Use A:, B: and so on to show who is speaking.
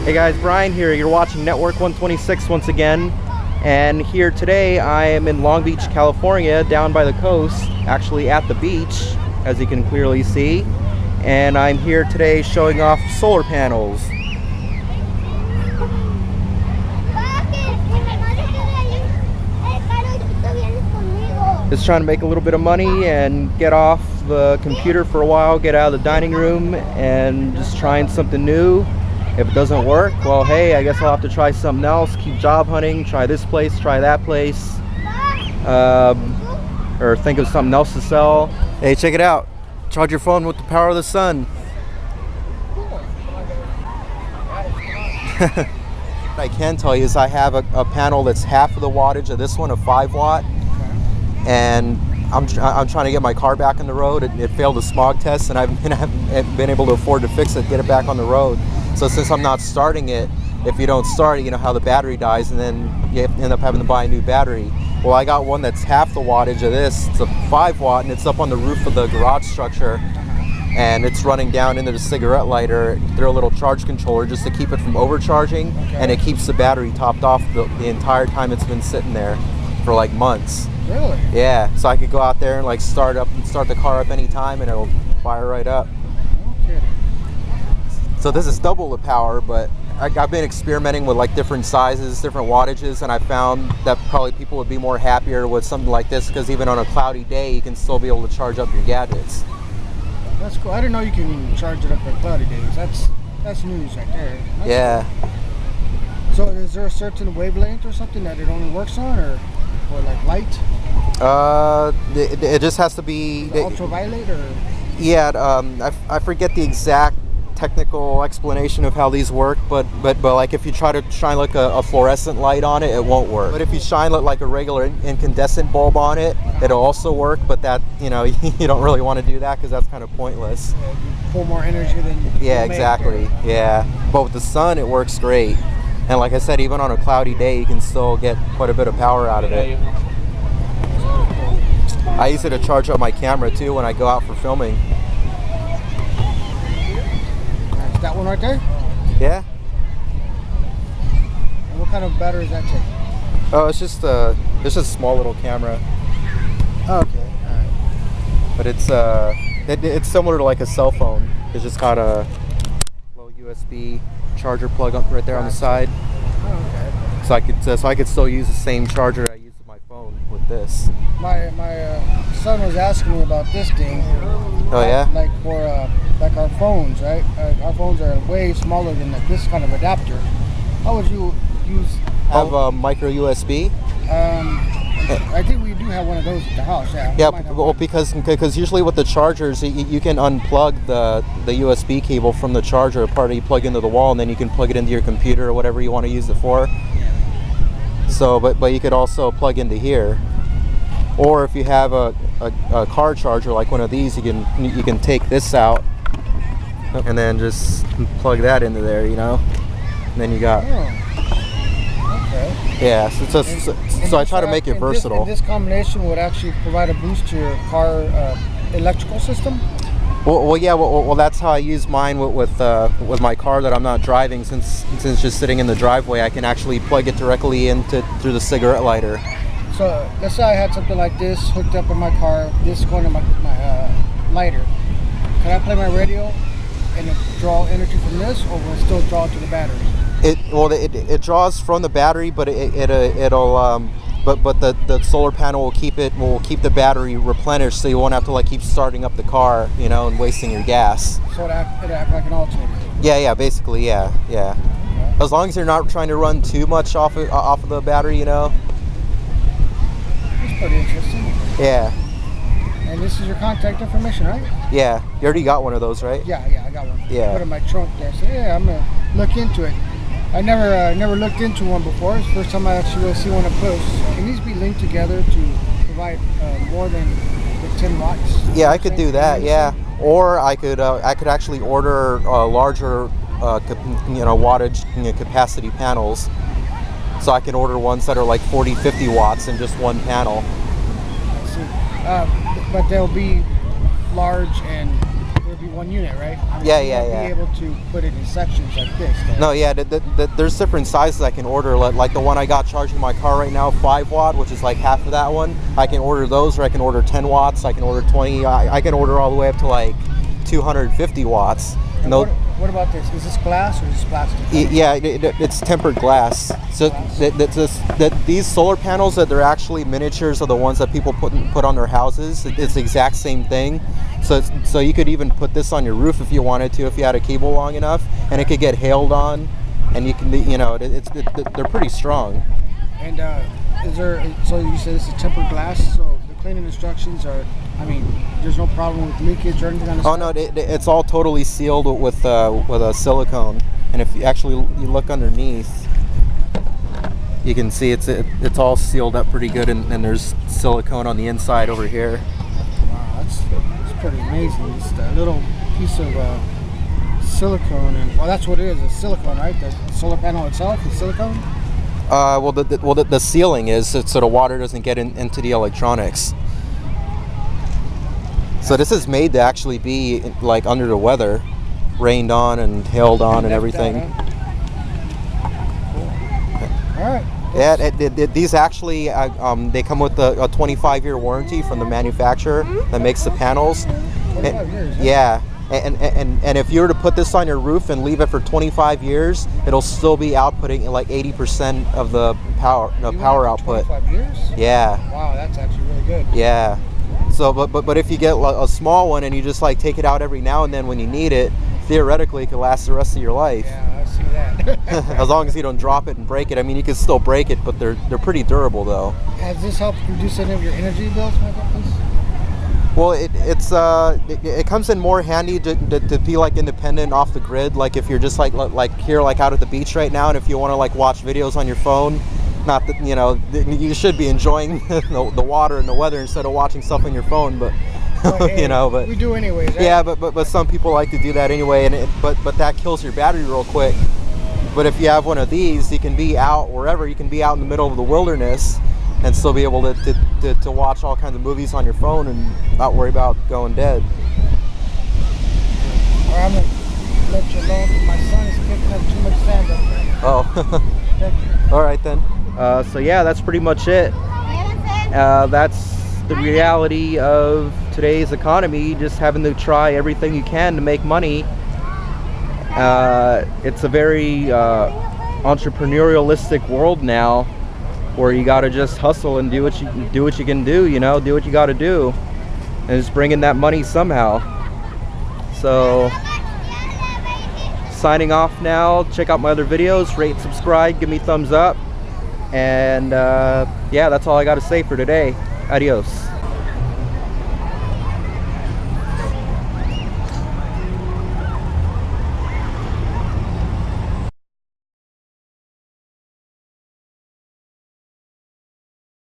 A: Hey guys, Brian here. You're watching Network 126 once again. And here today I am in Long Beach, California, down by the coast, actually at the beach, as you can clearly see. And I'm here today showing off solar panels. Just trying to make a little bit of money and get off the computer for a while, get out of the dining room, and just trying something new. If it doesn't work, well, hey, I guess I'll have to try something else, keep job hunting, try this place, try that place, or think of something else to sell. Hey, check it out. Charge your phone with the power of the sun. What I can tell you is I have a panel that's half of the wattage of this one, a 5-watt, and I'm trying to get my car back on the road. It failed a smog test, and I haven't been able to afford to fix it, get it back on the road. So since I'm not starting it, if you don't start it, you know how the battery dies, and then you end up having to buy a new battery. Well, I got one that's half the wattage of this. It's a 5-watt, and it's up on the roof of the garage structure, and it's running down into the cigarette lighter through a little charge controller just to keep it from overcharging, and it keeps the battery topped off the entire time it's been sitting there for like months.
B: Really?
A: Yeah, so I could go out there and like start the car up anytime, and it'll fire right up.
B: Okay.
A: So this is double the power, but I've been experimenting with like different sizes, different wattages, and I found that probably people would be more happier with something like this, because even on a cloudy day you can still be able to charge up your gadgets.
B: That's cool. I didn't know you can charge it up on cloudy days. That's news right there. That's
A: Yeah.
B: Cool. So is there a certain wavelength or something that it only works on, or like light?
A: It just has to be
B: Ultraviolet, or?
A: Yeah, I forget the exact technical explanation of how these work, but like if you try to shine like a fluorescent light on it, it won't work. But if you shine like a regular incandescent bulb on it, it'll also work. But that, you know, you don't really want to do that because that's kind of pointless.
B: Yeah, you pull more energy than
A: yeah, exactly. Yeah, but with the sun, it works great. And like I said, even on a cloudy day, you can still get quite a bit of power out of it. I use it to charge up my camera too when I go out for filming.
B: That one right there?
A: Yeah.
B: And what kind of battery does that take?
A: Oh, it's just a small little camera.
B: Oh, okay. All right.
A: But it's similar to like a cell phone. It's just got a little USB charger plug up right there on the side.
B: Oh, okay.
A: So I could still use the same charger I use with my phone with this.
B: My son was asking me about this thing.
A: Oh yeah?
B: Like for like our phones, right? Our phones are way smaller than this kind of adapter. How would you
A: Have a micro USB?
B: I think we do have one of those at the house. Yeah.
A: Yeah, well, because usually with the chargers, you can unplug the USB cable from the charger. Part of you plug into the wall, and then you can plug it into your computer or whatever you want to use it for. So, but you could also plug into here, or if you have a car charger like one of these, you can take this out and then just plug that into there, you know. And then you got.
B: Oh, okay.
A: Yeah, so I try to make it versatile.
B: This combination would actually provide a boost to your car electrical system.
A: Well, yeah. Well, that's how I use mine with my car that I'm not driving. Since it's just sitting in the driveway, I can actually plug it directly through the cigarette lighter.
B: So let's say I had something like this hooked up in my car. This going to my lighter. Can I play my radio and draw energy from this, or will it still draw to the battery?
A: It draws from the battery, but but the solar panel will keep the battery replenished, so you won't have to like keep starting up the car, you know, and wasting your gas.
B: So it act like an alternator.
A: Yeah, basically, yeah.
B: Okay.
A: As long as you're not trying to run too much off of the battery, you know.
B: That's pretty interesting.
A: Yeah.
B: And this is your contact information, right?
A: Yeah. You already got one of those, right?
B: Yeah, I got one.
A: Yeah.
B: Put it in my trunk there. So yeah, I'm gonna look into it. I never looked into one before. It's the first time I actually really see one up close. It needs to be linked together to provide more than the 10 watts.
A: Yeah, I could do that. Yeah. Or I could actually order larger wattage capacity panels. So I can order ones that are like 40-50 watts in just one panel.
B: I see. But they'll be large and there'll be one one unit, right? I mean,
A: Yeah,
B: you
A: yeah,
B: won't
A: yeah.
B: be able to put it in sections like this. Though.
A: No, yeah, there's different sizes I can order. Like the one I got charging my car right now, 5 watt, which is like half of that one. I can order those, or I can order 10 watts. I can order 20. I can order all the way up to like 250 watts.
B: And what about this? Is this glass or is this plastic?
A: Yeah, it's tempered glass. So these solar panels, that they're actually miniatures of the ones that people put on their houses. It's the exact same thing. So you could even put this on your roof if you wanted to, if you had a cable long enough, and it could get hailed on, and you can, they're pretty strong.
B: And so you said this is tempered glass, so the cleaning instructions are, I mean, there's no problem with leakage or anything on this?
A: Oh no, it's all totally sealed with a silicone, and if you you look underneath, you can see it's all sealed up pretty good, and there's silicone on the inside over here.
B: Wow, that's pretty amazing. It's a little piece of silicone, and well, that's what it is, a silicone, right? The solar panel itself is silicone?
A: The sealing is so the water doesn't get into the electronics. So this is made to actually be like under the weather, rained on and hailed on and everything.
B: Cool. All right.
A: Yeah, these actually they come with a 25-year warranty from the manufacturer that makes the panels.
B: 25 years.
A: Yeah. And if you were to put this on your roof and leave it for 25 years, it'll still be outputting like 80% of the power output.
B: 25 years?
A: Yeah.
B: Wow, that's actually really good.
A: Yeah. So, but if you get a small one and you just like take it out every now and then when you need it, theoretically it could last the rest of your life.
B: Yeah, I see that.
A: As long as you don't drop it and break it. I mean, you can still break it, but they're pretty durable though.
B: Has this helped reduce any of your energy bills, Michael?
A: Well, it comes in more handy to be like independent off the grid. Like if you're just like here, like out at the beach right now, and if you want to like watch videos on your phone, not that you should be enjoying the water and the weather instead of watching stuff on your phone, but
B: Hey,
A: but
B: we do anyways. Right?
A: Yeah, but some people like to do that anyway, and but that kills your battery real quick. But if you have one of these, you can be out wherever. You can be out in the middle of the wilderness and still be able to watch all kinds of movies on your phone and not worry about going dead.
B: All right, I'm gonna let you alone because my son is picking up too much sand up there.
A: Oh. All right then. So yeah, that's pretty much it. That's the reality of today's economy. Just having to try everything you can to make money. It's a very entrepreneurialistic world now, where you got to just hustle and do what you can do. Do what you got to do, and just bring in that money somehow. So, signing off now. Check out my other videos. Rate, subscribe, give me thumbs up, and yeah, that's all I got to say for today. Adios.